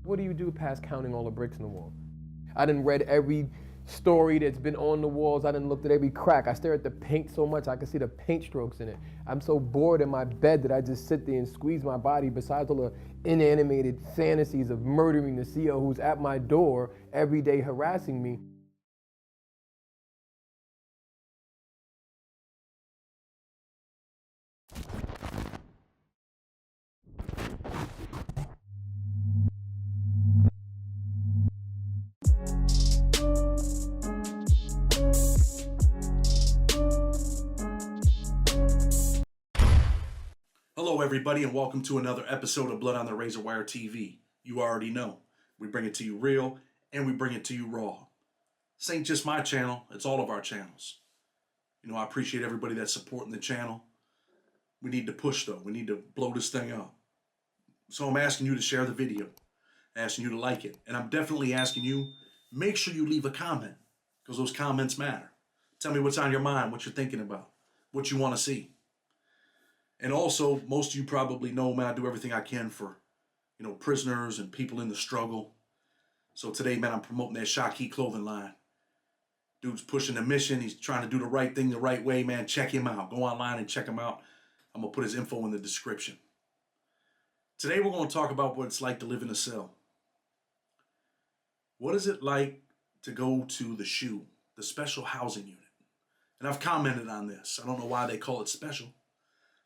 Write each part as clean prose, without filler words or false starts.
What do you do past counting all the bricks in the wall? I done read every story that's been on the walls. I done looked at every crack. I stare at the paint so much I can see the paint strokes in it. I'm so bored in my bed that I just sit there and squeeze my body besides all the inanimated fantasies of murdering the CEO who's at my door every day harassing me. Hello, everybody, and welcome to another episode of Blood on the Razor Wire TV. You already know, we bring it to you real and we bring it to you raw. This ain't just my channel, it's all of our channels. You know, I appreciate everybody that's supporting the channel. We need to push, though. We need to blow this thing up. So I'm asking you to share the video, asking you to like it, and I'm definitely asking you, make sure you leave a comment, because those comments matter. Tell me what's on your mind, what you're thinking about, what you want to see. And also, most of you probably know, man, I do everything I can for, prisoners and people in the struggle. So today, man, I'm promoting that Cashapp clothing line. Dude's pushing the mission. He's trying to do the right thing the right way, man. Check him out. Go online and check him out. I'm going to put his info in the description. Today, we're going to talk about what it's like to live in a cell. What is it like to go to the SHU, the Special Housing Unit? And I've commented on this. I don't know why they call it special.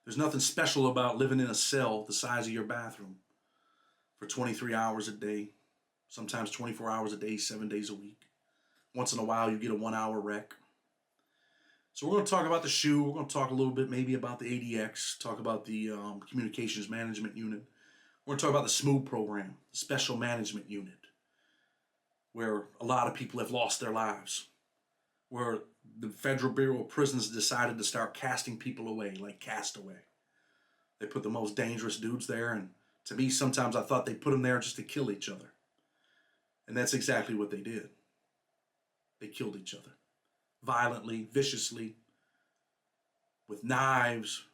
There's nothing special about living in a cell the size of your bathroom for 23 hours a day, sometimes 24 hours a day, 7 days a week. Once in a while, you get a 1 hour rec. So we're going to talk about the SHU. We're going to talk a little bit maybe about the ADX, talk about the Communications Management Unit. We're going to talk about the SMOO program, the Special Management Unit, where a lot of people have lost their lives, where the Federal Bureau of Prisons decided to start casting people away, like Castaway. They put the most dangerous dudes there, and to me, sometimes I thought they put them there just to kill each other. And that's exactly what they did. They killed each other. Violently, viciously, with knives,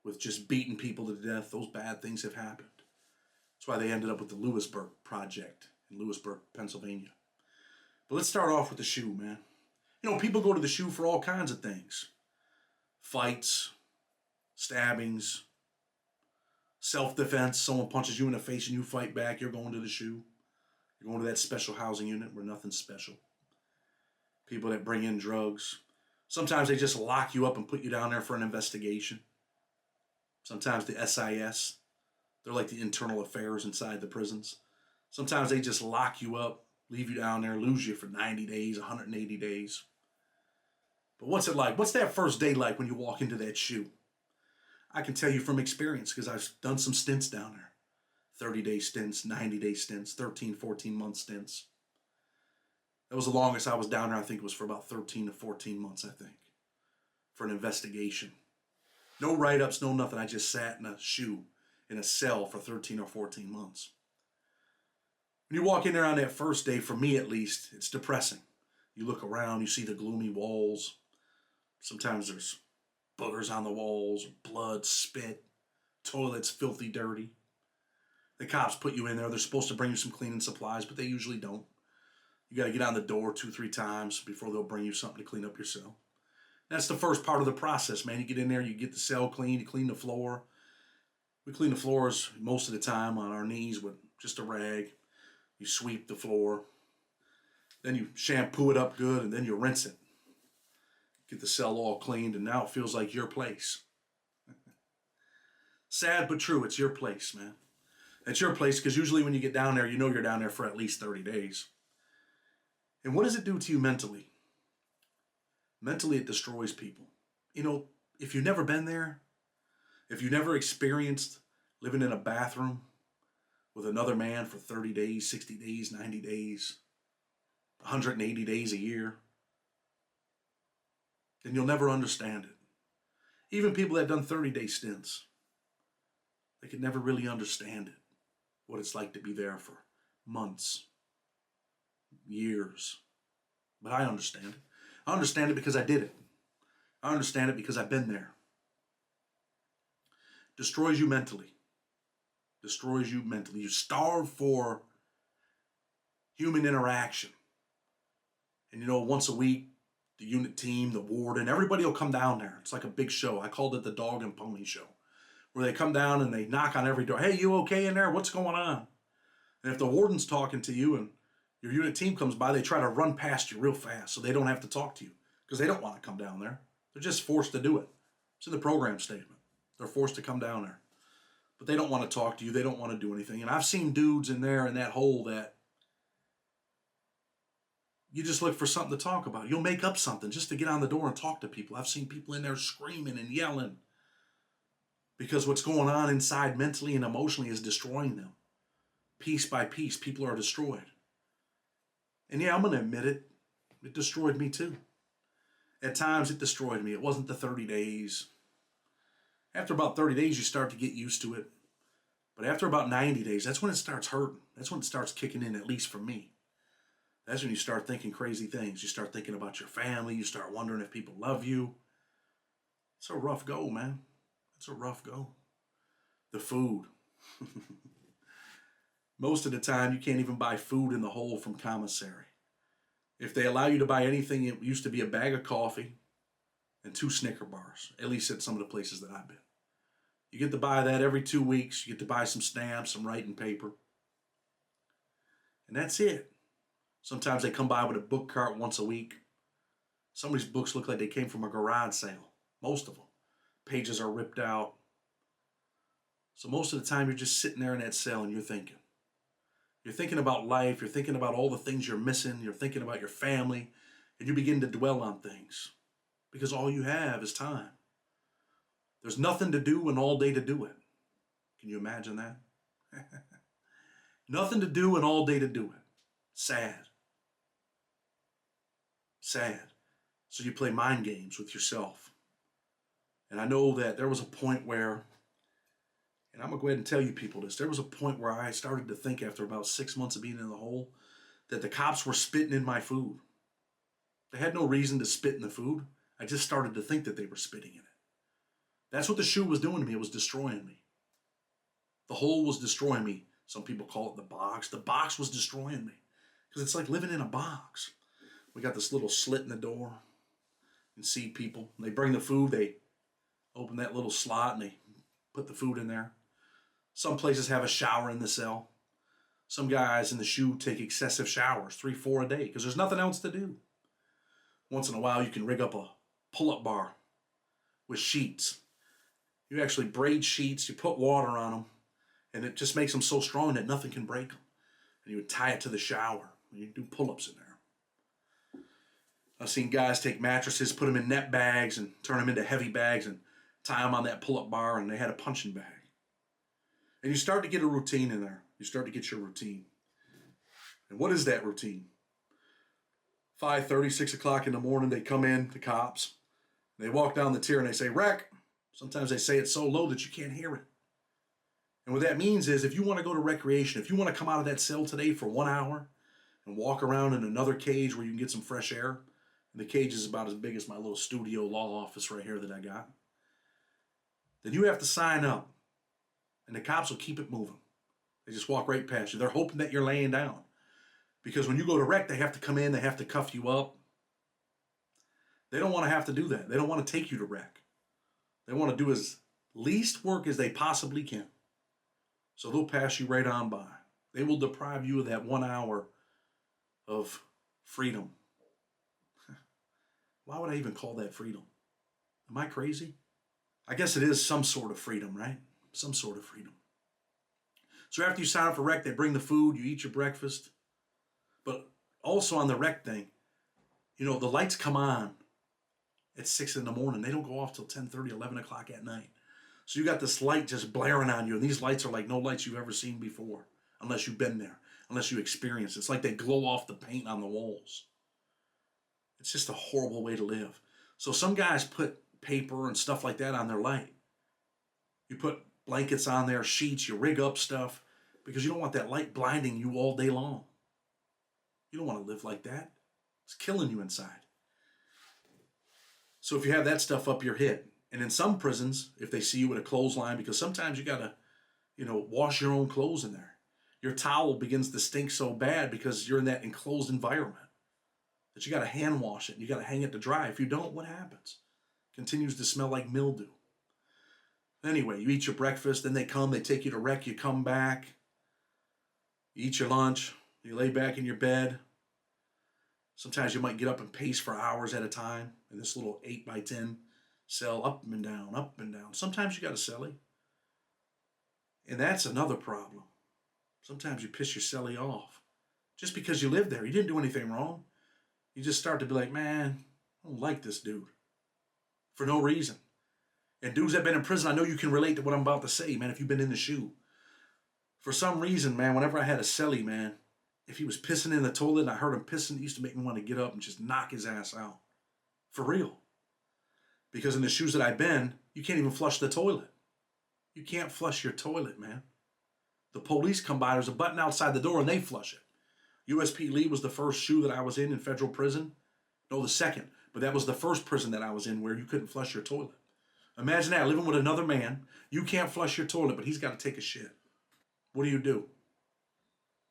with just beating people to death. Those bad things have happened. That's why they ended up with the Lewisburg Project in Lewisburg, Pennsylvania. But let's start off with the SHU, man. People go to the SHU for all kinds of things. Fights, stabbings, self-defense. Someone punches you in the face and you fight back. You're going to the SHU. You're going to that special housing unit where nothing's special. People that bring in drugs. Sometimes they just lock you up and put you down there for an investigation. Sometimes the SIS. They're like the internal affairs inside the prisons. Sometimes they just lock you up, leave you down there, lose you for 90 days, 180 days. But what's it like? What's that first day like when you walk into that SHU? I can tell you from experience because I've done some stints down there. 30-day stints, 90-day stints, 13, 14-month stints. That was the longest I was down there. I think it was for about 13 to 14 months, I think, for an investigation. No write-ups, no nothing. I just sat in a SHU, in a cell for 13 or 14 months. When you walk in there on that first day, for me at least, it's depressing. You look around, you see the gloomy walls. Sometimes there's boogers on the walls, blood, spit, toilets filthy dirty. The cops put you in there. They're supposed to bring you some cleaning supplies, but they usually don't. You got to get on the door 2-3 times before they'll bring you something to clean up your cell. That's the first part of the process, man. You get in there, you get the cell clean, you clean the floor. We clean the floors most of the time on our knees with just a rag. You sweep the floor. Then you shampoo it up good, and then you rinse it. Get the cell all cleaned, and now it feels like your place. Sad but true, it's your place, man. It's your place because usually when you get down there, you know you're down there for at least 30 days. And what does it do to you mentally? Mentally, it destroys people. If you've never been there, if you've never experienced living in a bathroom with another man for 30 days, 60 days, 90 days, 180 days a year, then you'll never understand it. Even people that have done 30-day stints, they could never really understand it, what it's like to be there for months, years. But I understand it. I understand it because I did it. I understand it because I've been there. Destroys you mentally. Destroys you mentally. You starve for human interaction. And once a week, the unit team, the warden, everybody will come down there. It's like a big show. I called it the dog and pony show, where they come down and they knock on every door. Hey, you okay in there? What's going on? And if the warden's talking to you and your unit team comes by, they try to run past you real fast so they don't have to talk to you because they don't want to come down there. They're just forced to do it. It's in the program statement. They're forced to come down there. But they don't want to talk to you. They don't want to do anything. And I've seen dudes in there in that hole that you just look for something to talk about. You'll make up something just to get on the door and talk to people. I've seen people in there screaming and yelling because what's going on inside mentally and emotionally is destroying them. Piece by piece, people are destroyed. And yeah, I'm going to admit it. It destroyed me too. At times it destroyed me. It wasn't the 30 days. After about 30 days, you start to get used to it. But after about 90 days, that's when it starts hurting. That's when it starts kicking in, at least for me. That's when you start thinking crazy things. You start thinking about your family. You start wondering if people love you. It's a rough go, man. It's a rough go. The food. Most of the time, you can't even buy food in the hole from commissary. If they allow you to buy anything, it used to be a bag of coffee and 2 Snicker bars, at least at some of the places that I've been. You get to buy that every 2 weeks. You get to buy some stamps, some writing paper. And that's it. Sometimes they come by with a book cart once a week. Some of these books look like they came from a garage sale. Most of them. Pages are ripped out. So most of the time you're just sitting there in that cell and you're thinking. You're thinking about life. You're thinking about all the things you're missing. You're thinking about your family. And you begin to dwell on things. Because all you have is time. There's nothing to do and all day to do it. Can you imagine that? Nothing to do and all day to do it. Sad. Sad. So you play mind games with yourself. And I know that there was a point where, and I'm going to go ahead and tell you people this, there was a point where I started to think after about 6 months of being in the hole that the cops were spitting in my food. They had no reason to spit in the food. I just started to think that they were spitting in it. That's what the shoe was doing to me. It was destroying me. The hole was destroying me. Some people call it the box. The box was destroying me because it's like living in a box. We got this little slit in the door. You can see people. They bring the food. They open that little slot and they put the food in there. Some places have a shower in the cell. Some guys in the shoe take excessive showers, 3, 4 a day, because there's nothing else to do. Once in a while, you can rig up a pull-up bar with sheets. You actually braid sheets, you put water on them, and it just makes them so strong that nothing can break them. And you would tie it to the shower, and you do pull-ups in there. I've seen guys take mattresses, put them in net bags, and turn them into heavy bags, and tie them on that pull-up bar, and they had a punching bag. And you start to get a routine in there. You start to get your routine. And what is that routine? 5:30, 6 o'clock in the morning, they come in, the cops. They walk down the tier and they say, "Rec." Sometimes they say it so low that you can't hear it. And what that means is if you want to go to recreation, if you want to come out of that cell today for 1 hour and walk around in another cage where you can get some fresh air, and the cage is about as big as my little studio law office right here that I got, then you have to sign up. And the cops will keep it moving. They just walk right past you. They're hoping that you're laying down. Because when you go to rec, they have to come in, they have to cuff you up. They don't want to have to do that. They don't want to take you to rec. They want to do as least work as they possibly can. So they'll pass you right on by. They will deprive you of that 1 hour of freedom. Why would I even call that freedom? Am I crazy? I guess it is some sort of freedom, right? Some sort of freedom. So after you sign up for rec, they bring the food, you eat your breakfast. But also on the rec thing, the lights come on at 6 in the morning. They don't go off till 10:30, 11 o'clock at night. So you got this light just blaring on you, and these lights are like no lights you've ever seen before, unless you've been there, unless you experience it. It's like they glow off the paint on the walls. It's just a horrible way to live. So some guys put paper and stuff like that on their light. You put blankets on there, sheets, you rig up stuff, because you don't want that light blinding you all day long. You don't want to live like that. It's killing you inside. So if you have that stuff up, you're hit. And in some prisons, if they see you with a clothesline, because sometimes you got to, wash your own clothes in there. Your towel begins to stink so bad because you're in that enclosed environment that you got to hand wash it and you got to hang it to dry. If you don't, what happens? It continues to smell like mildew. Anyway, you eat your breakfast, then they come, they take you to rec, you come back, you eat your lunch, you lay back in your bed. Sometimes you might get up and pace for hours at a time in this little 8x10 cell, up and down, up and down. Sometimes you got a cellie. And that's another problem. Sometimes you piss your cellie off just because you live there. You didn't do anything wrong. You just start to be like, man, I don't like this dude for no reason. And dudes that have been in prison, I know you can relate to what I'm about to say, man, if you've been in the shoe. For some reason, man, whenever I had a cellie, man, if he was pissing in the toilet and I heard him pissing, it used to make me want to get up and just knock his ass out. For real. Because in the shoes that I've been, you can't even flush the toilet. You can't flush your toilet, man. The police come by, there's a button outside the door and they flush it. USP Lee was the first shoe that I was in federal prison. No, the second. But that was the first prison that I was in where you couldn't flush your toilet. Imagine that, living with another man. You can't flush your toilet, but he's got to take a shit. What do?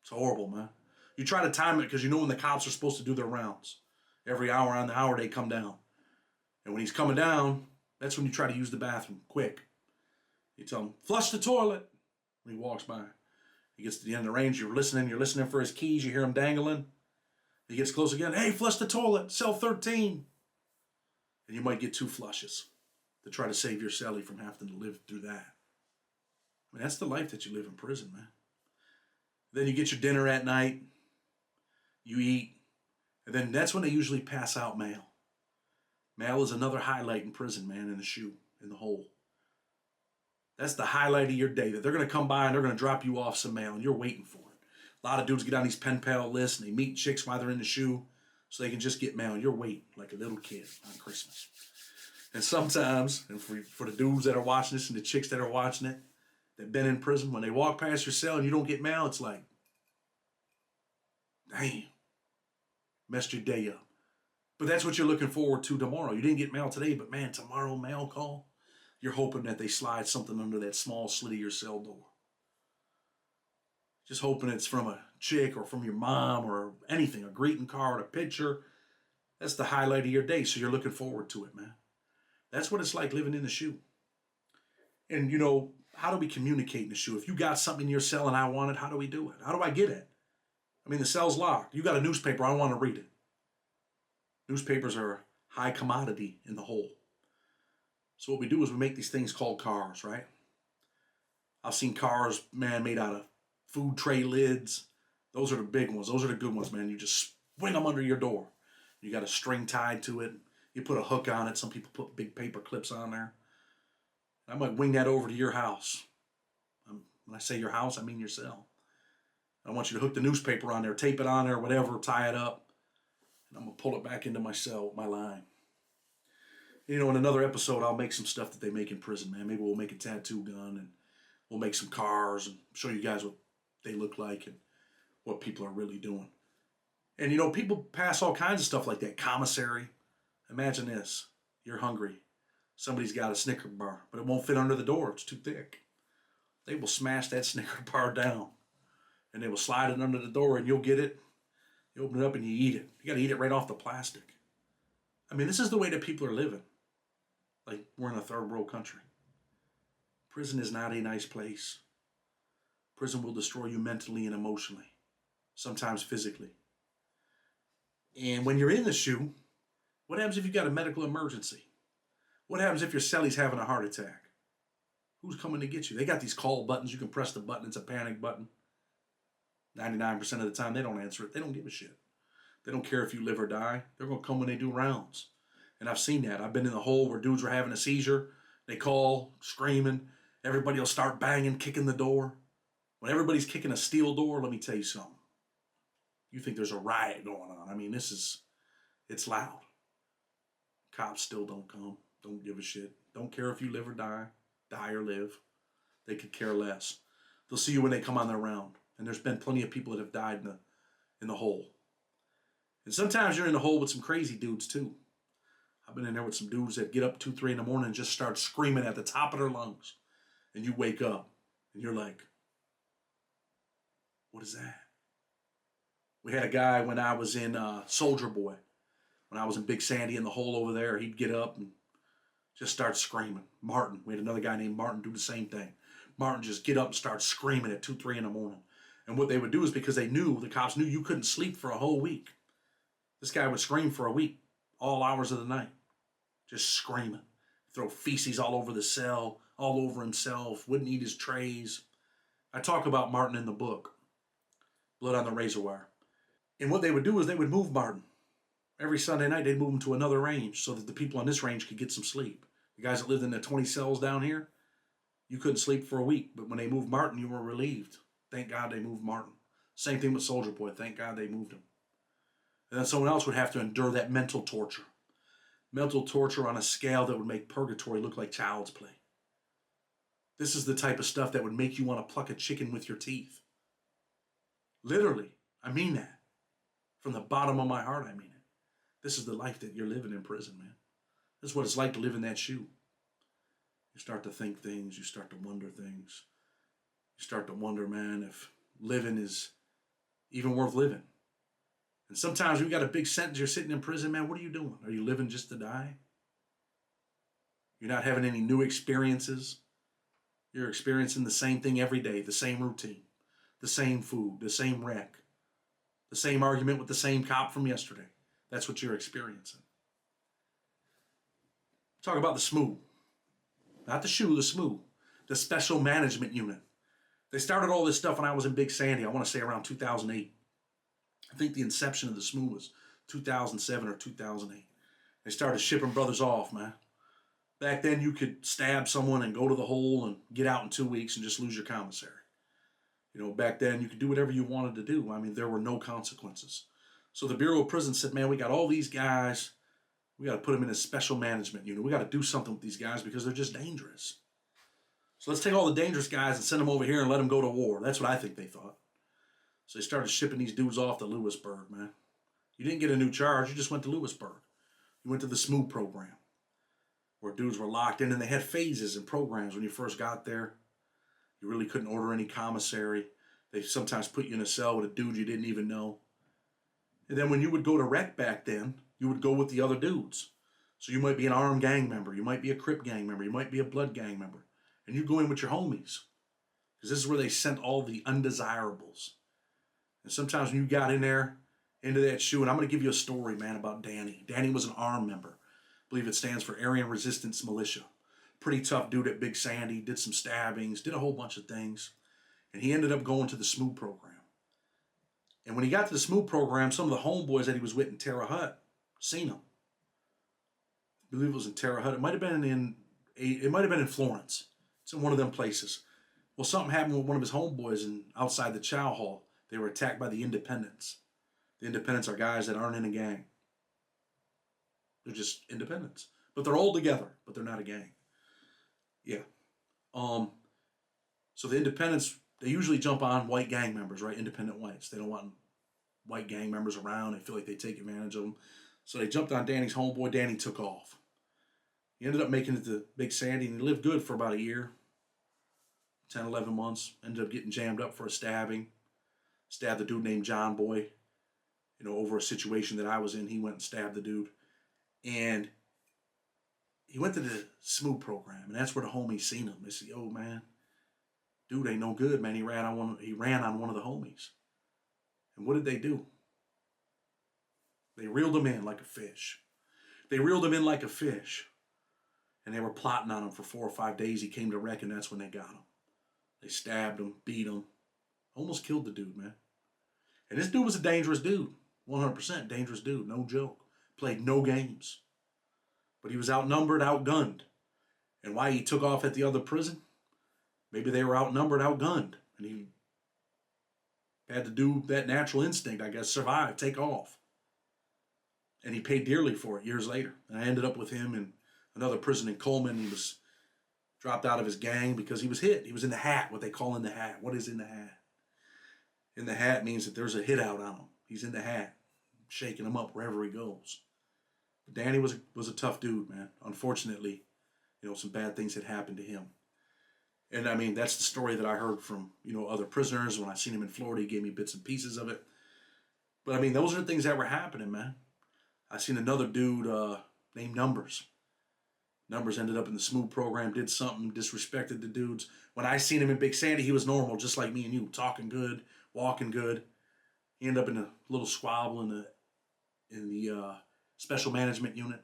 It's horrible, man. You try to time it because you know when the cops are supposed to do their rounds. Every hour on the hour they come down. And when he's coming down, that's when you try to use the bathroom, quick. You tell him, flush the toilet. When he walks by. He gets to the end of the range, you're listening for his keys, you hear him dangling. He gets close again, hey, flush the toilet, cell 13. And you might get 2 flushes to try to save your cellie from having to live through that. I mean, that's the life that you live in prison, man. Then you get your dinner at night, you eat, and then that's when they usually pass out mail. Mail is another highlight in prison, man, in the shoe, in the hole. That's the highlight of your day, that they're going to come by and they're going to drop you off some mail, and you're waiting for it. A lot of dudes get on these pen pal lists, and they meet chicks while they're in the shoe, so they can just get mail. You're waiting like a little kid on Christmas. And sometimes, and for the dudes that are watching this and the chicks that are watching it, that've been in prison, when they walk past your cell and you don't get mail, it's like, damn, messed your day up. But that's what you're looking forward to tomorrow. You didn't get mail today, but man, tomorrow mail call, you're hoping that they slide something under that small slit of your cell door. Just hoping it's from a chick or from your mom or anything, a greeting card, a picture. That's the highlight of your day, so you're looking forward to it, man. That's what it's like living in the shoe. And, you know, how do we communicate in the shoe? If you got something in your cell and I want it, how do we do it? How do I get it? I mean, the cell's locked. You got a newspaper, I want to read it. Newspapers are a high commodity in the hole. So what we do is we make these things called cars, right? I've seen cars, man, made out of food tray lids. Those are the big ones. Those are the good ones, man. You just swing them under your door. You got a string tied to it. You put a hook on it. Some people put big paper clips on there. I might wing that over to your house. When I say your house, I mean your cell. I want you to hook the newspaper on there, tape it on there, whatever, tie it up. And I'm going to pull it back into my cell with my line. You know, in another episode, I'll make some stuff that they make in prison, man. Maybe we'll make a tattoo gun and we'll make some cars and show you guys what they look like and what people are really doing. And, you know, people pass all kinds of stuff like that. Commissary. Imagine this. You're hungry. Somebody's got a Snicker bar, but it won't fit under the door. It's too thick. They will smash that Snicker bar down, and they will slide it under the door, and you'll get it. You open it up, and you eat it. You got to eat it right off the plastic. I mean, this is the way that people are living. Like we're in a third world country. Prison is not a nice place. Prison will destroy you mentally and emotionally, sometimes physically. And when you're in the shoe, what happens if you got a medical emergency? What happens if your cellie's having a heart attack? Who's coming to get you? They got these call buttons. You can press the button. It's a panic button. 99% of the time, they don't answer it. They don't give a shit. They don't care if you live or die. They're going to come when they do rounds. And I've seen that. I've been in the hole where dudes were having a seizure. They call, screaming. Everybody will start banging, kicking the door. When everybody's kicking a steel door, let me tell you something. You think there's a riot going on. I mean, it's loud. Cops still don't come. Don't give a shit. Don't care if you live or die or live. They could care less. They'll see you when they come on their round. And there's been plenty of people that have died in the hole. And sometimes you're in the hole with some crazy dudes too. I've been in there with some dudes that get up 2, 3 in the morning and just start screaming at the top of their lungs. And you wake up and you're like, What is that? We had a guy when I was in Soldier Boy, when I was in Big Sandy in the hole over there, he'd get up and just start screaming. Martin, we had another guy named Martin do the same thing. Martin just get up and start screaming at 2, 3 in the morning. And what they would do is because the cops knew you couldn't sleep for a whole week. This guy would scream for a week, all hours of the night, just screaming. Throw feces all over the cell, all over himself, wouldn't eat his trays. I talk about Martin in the book, Blood on the Razor Wire. And what they would do is they would move Martin. Every Sunday night, they'd move him to another range so that the people on this range could get some sleep. The guys that lived in the 20 cells down here, you couldn't sleep for a week. But when they moved Martin, you were relieved. Thank God they moved Martin. Same thing with Soldier Boy. Thank God they moved him. And then someone else would have to endure that mental torture. Mental torture on a scale that would make purgatory look like child's play. This is the type of stuff that would make you want to pluck a chicken with your teeth. Literally, I mean that. From the bottom of my heart, I mean it. This is the life that you're living in prison, man. This is what it's like to live in that shoe. You start to think things. You start to wonder things. You start to wonder, man, if living is even worth living. And sometimes we got a big sentence. You're sitting in prison, man. What are you doing? Are you living just to die? You're not having any new experiences. You're experiencing the same thing every day, the same routine, the same food, the same wreck, the same argument with the same cop from yesterday. That's what you're experiencing. Talk about the SMU. Not the SHU, the SMU. The Special Management Unit. They started all this stuff when I was in Big Sandy, I want to say around 2008. I think the inception of the SMU was 2007 or 2008. They started shipping brothers off, man. Back then, you could stab someone and go to the hole and get out in 2 weeks and just lose your commissary. You know, back then, you could do whatever you wanted to do. I mean, there were no consequences. So the Bureau of Prisons said, man, we got all these guys. We got to put them in a special management unit. We got to do something with these guys because they're just dangerous. So let's take all the dangerous guys and send them over here and let them go to war. That's what I think they thought. So they started shipping these dudes off to Lewisburg, man. You didn't get a new charge. You just went to Lewisburg. You went to the SMU program where dudes were locked in, and they had phases and programs when you first got there. You really couldn't order any commissary. They sometimes put you in a cell with a dude you didn't even know. And then when you would go to rec back then, you would go with the other dudes. So you might be an armed gang member. You might be a Crip gang member. You might be a Blood gang member. And you go in with your homies. Because this is where they sent all the undesirables. And sometimes when you got in there, into that shoe, and I'm going to give you a story, man, about Danny. Danny was an ARM member. I believe it stands for Aryan Resistance Militia. Pretty tough dude at Big Sandy. Did some stabbings. Did a whole bunch of things. And he ended up going to the SMU program. And when he got to the SMU program, some of the homeboys that he was with in Terre Haute seen him. I believe it was in Terre Haute. It might have been in Florence. It's in one of them places. Well, something happened with one of his homeboys outside the chow hall. They were attacked by the independents. The independents are guys that aren't in a gang. They're just independents. But they're all together, but they're not a gang. Yeah. So the independents, they usually jump on white gang members, right? Independent whites. They don't want white gang members around. They feel like they take advantage of them. So they jumped on Danny's homeboy. Danny took off. He ended up making it to Big Sandy, and he lived good for about a year, 10, 11 months. Ended up getting jammed up for a stabbing. Stabbed a dude named John Boy. You know, over a situation that I was in, he went and stabbed the dude. And he went to the SMU program, and that's where the homies seen him. They said, yo, man, dude ain't no good, man. He ran on one of the homies. And what did they do? They reeled him in like a fish. They reeled him in like a fish. And they were plotting on him for 4 or 5 days. He came to wreck, and that's when they got him. They stabbed him, beat him, almost killed the dude, man. And this dude was a dangerous dude. 100% dangerous dude, no joke. Played no games. But he was outnumbered, outgunned. And why he took off at the other prison? Maybe they were outnumbered, outgunned. And he had to do that natural instinct, I guess, survive, take off. And he paid dearly for it years later. And I ended up with him in another prison in Coleman. He was dropped out of his gang because he was hit. He was in the hat, what they call in the hat. What is in the hat? In the hat means that there's a hit out on him. He's in the hat, shaking him up wherever he goes. But Danny was a tough dude, man. Unfortunately, some bad things had happened to him. And I mean, that's the story that I heard from, other prisoners. When I seen him in Florida, he gave me bits and pieces of it. But I mean, those are things that were happening, man. I seen another dude named Numbers. Numbers ended up in the Smooth program, did something, disrespected the dudes. When I seen him in Big Sandy, he was normal, just like me and you, talking good, walking good. He ended up in a little squabble in the special management unit,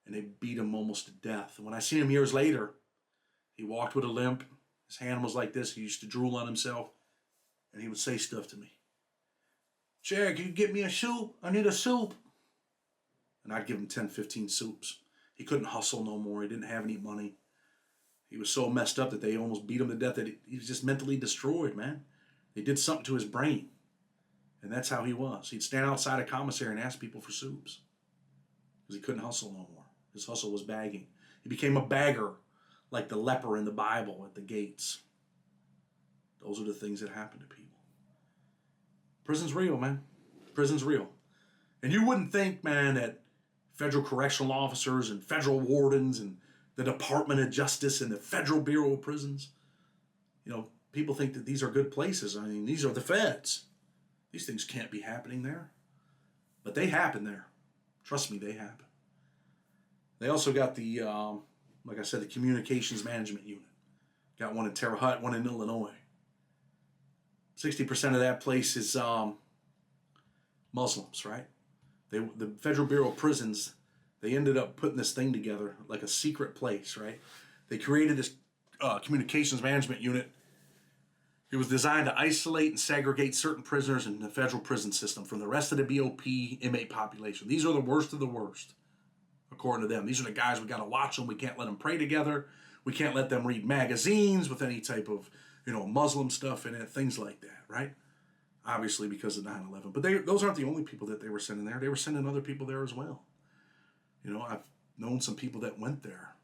and they beat him almost to death. And when I seen him years later, he walked with a limp. His hand was like this. He used to drool on himself, and he would say stuff to me. Chair, can you get me a soup? I need a soup. And I'd give him 10, 15 soups. He couldn't hustle no more. He didn't have any money. He was so messed up that they almost beat him to death that he was just mentally destroyed, man. They did something to his brain. And that's how he was. He'd stand outside a commissary and ask people for soups. Because he couldn't hustle no more. His hustle was bagging. He became a bagger, like the leper in the Bible at the gates. Those are the things that happen to people. Prison's real, man. Prison's real. And you wouldn't think, man, that federal correctional officers and federal wardens and the Department of Justice and the Federal Bureau of Prisons, people think that these are good places. I mean, these are the feds. These things can't be happening there. But they happen there. Trust me, they happen. They also got the, like I said, the Communications Management Unit. Got one in Terre Haute, one in Illinois. 60% of that place is Muslims, right? The Federal Bureau of Prisons, they ended up putting this thing together like a secret place, right? They created this Communications Management Unit. It was designed to isolate and segregate certain prisoners in the federal prison system from the rest of the BOP inmate population. These are the worst of the worst, according to them. These are the guys we got to watch them. We can't let them pray together. We can't let them read magazines with any type of, Muslim stuff in it, things like that, right? Obviously because of 9/11. But those aren't the only people that they were sending there. They were sending other people there as well. I've known some people that went there.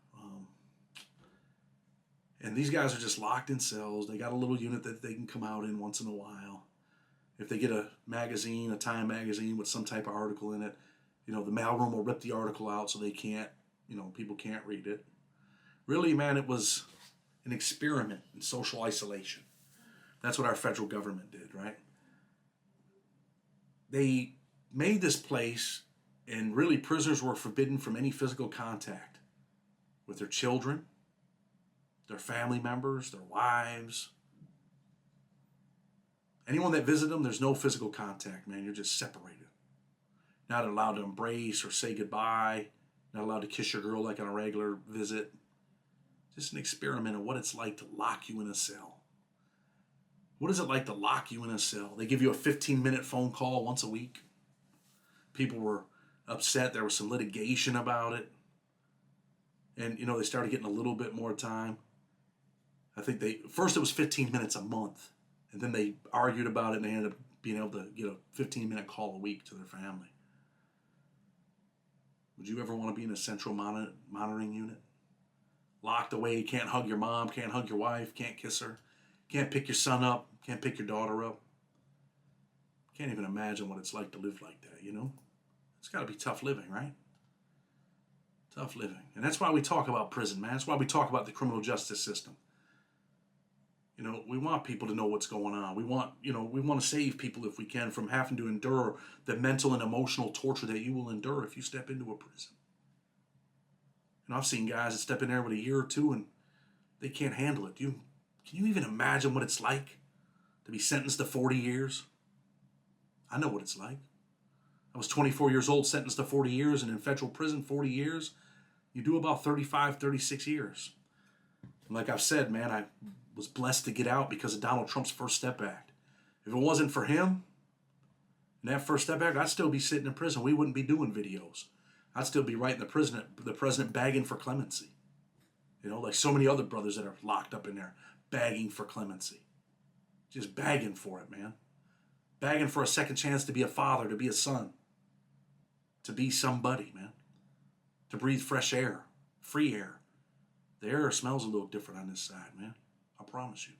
And these guys are just locked in cells. They got a little unit that they can come out in once in a while. If they get a magazine, a Time magazine with some type of article in it, the mailroom will rip the article out so they can't, people can't read it. Really, man, it was an experiment in social isolation. That's what our federal government did, right? They made this place, and really prisoners were forbidden from any physical contact with their children, their family members, their wives. Anyone that visited them, there's no physical contact, man. You're just separated. Not allowed to embrace or say goodbye. Not allowed to kiss your girl like on a regular visit. Just an experiment of what it's like to lock you in a cell. What is it like to lock you in a cell? They give you a 15-minute phone call once a week. People were upset. There was some litigation about it. And, they started getting a little bit more time. I think first it was 15 minutes a month. And then they argued about it and they ended up being able to get a 15-minute call a week to their family. Would you ever want to be in a central monitoring unit? Locked away, can't hug your mom, can't hug your wife, can't kiss her, can't pick your son up, can't pick your daughter up. Can't even imagine what it's like to live like that, It's got to be tough living, right? Tough living. And that's why we talk about prison, man. That's why we talk about the criminal justice system. We want people to know what's going on. We want to save people if we can from having to endure the mental and emotional torture that you will endure if you step into a prison. I've seen guys that step in there with a year or two and they can't handle it. Can you even imagine what it's like to be sentenced to 40 years? I know what it's like. I was 24 years old, sentenced to 40 years, and in federal prison, 40 years, you do about 35, 36 years. And like I've said, man, I was blessed to get out because of Donald Trump's First Step Act. If it wasn't for him and that First Step Act, I'd still be sitting in prison. We wouldn't be doing videos. I'd still be writing the president begging for clemency. Like so many other brothers that are locked up in there, begging for clemency. Just begging for it, man. Begging for a second chance to be a father, to be a son. To be somebody, man. To breathe fresh air, free air. The air smells a little different on this side, man. I promise you.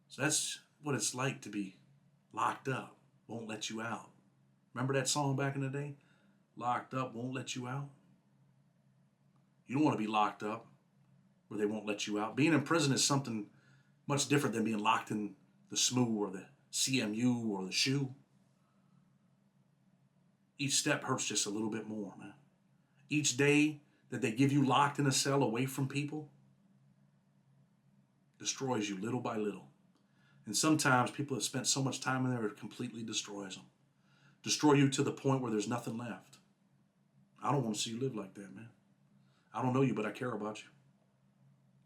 So that's what it's like to be locked up, won't let you out. Remember that song back in the day? Locked up, won't let you out. You don't want to be locked up. where they won't let you out. Being in prison is something much different than being locked in the SMU or the CMU or the SHU. Each step hurts just a little bit more, man. Each day that they give you locked in a cell away from people destroys you little by little. And sometimes people have spent so much time in there it completely destroys them. Destroy you to the point where there's nothing left. I don't want to see you live like that, man. I don't know you, but I care about you.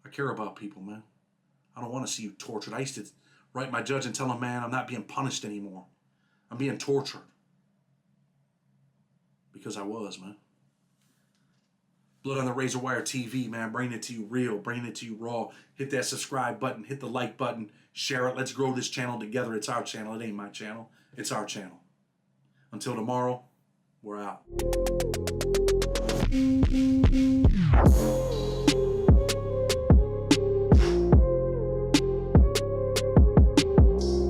I care about people, man. I don't want to see you tortured. I used to write my judge and tell him, man, I'm not being punished anymore. I'm being tortured. Because I was, man. Blood on the Razor Wire TV, man. Bringing it to you real. Bringing it to you raw. Hit that subscribe button. Hit the like button. Share it. Let's grow this channel together. It's our channel. It ain't my channel. It's our channel. Until tomorrow, we're out.